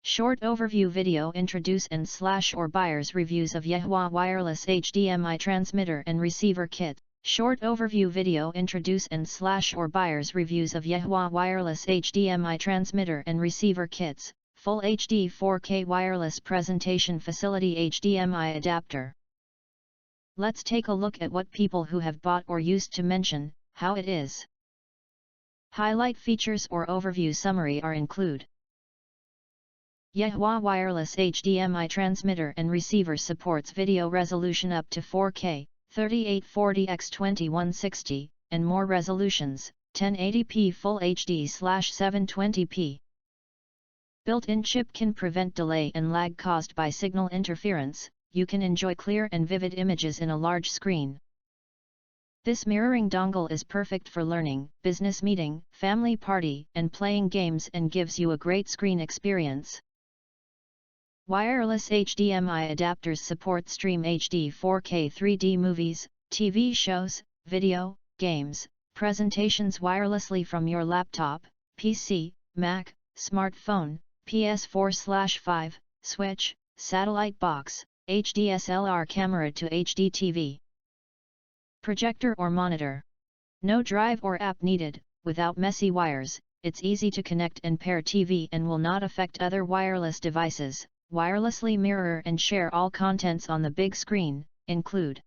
Short overview video introduce and / or buyer's reviews of YEHUA wireless HDMI transmitter and receiver kit. Short overview video introduce and / or buyer's reviews of YEHUA wireless HDMI transmitter and receiver kits. Full HD 4K wireless presentation facility HDMI adapter. Let's take a look at what people who have bought or used to mention how it is. Highlight features or overview summary are include. YEHUA wireless HDMI transmitter and receiver supports video resolution up to 4K, 3840x2160, and more resolutions, 1080p Full HD/720p. Built-in chip can prevent delay and lag caused by signal interference. You can enjoy clear and vivid images in a large screen. This mirroring dongle is perfect for learning, business meeting, family party, and playing games and gives you a great screen experience. Wireless HDMI adapters support Stream HD 4K 3D movies, TV shows, video, games, presentations wirelessly from your laptop, PC, Mac, smartphone, PS4/5, Switch, satellite box, HDSLR camera to HDTV. Projector or monitor. No drive or app needed. Without messy wires, it's easy to connect and pair TV and will not affect other wireless devices. Wirelessly mirror and share all contents on the big screen, include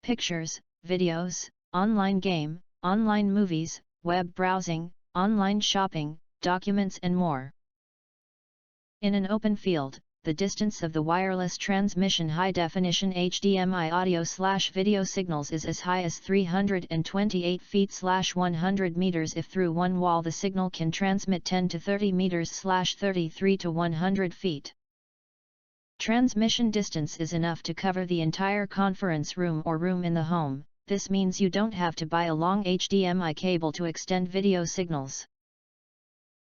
pictures, videos, online game, online movies, web browsing, online shopping, documents and more. In an open field, the distance of the wireless transmission high-definition HDMI audio/video signals is as high as 328 feet/100 meters. If through one wall the signal can transmit 10 to 30 meters/33 to 100 feet. Transmission distance is enough to cover the entire conference room or room in the home. This means you don't have to buy a long HDMI cable to extend video signals.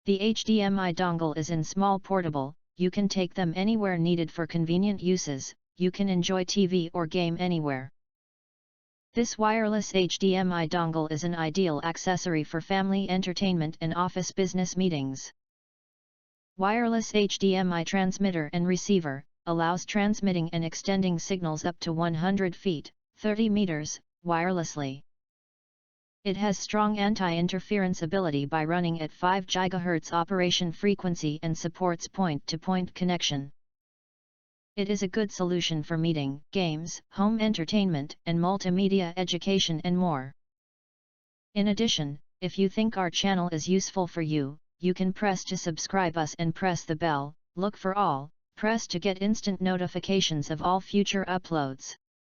The HDMI dongle is in small portable. You can take them anywhere needed for convenient uses. You can enjoy TV or game anywhere. This wireless HDMI dongle is an ideal accessory for family entertainment and office business meetings. Wireless HDMI transmitter and receiver allows transmitting and extending signals up to 100 feet, 30 meters, wirelessly. It has strong anti-interference ability by running at 5 GHz operation frequency and supports point-to-point connection. It is a good solution for meeting, games, home entertainment, and multimedia education and more. In addition, if you think our channel is useful for you, you can press to subscribe us and press the bell, look for all, press to get instant notifications of all future uploads.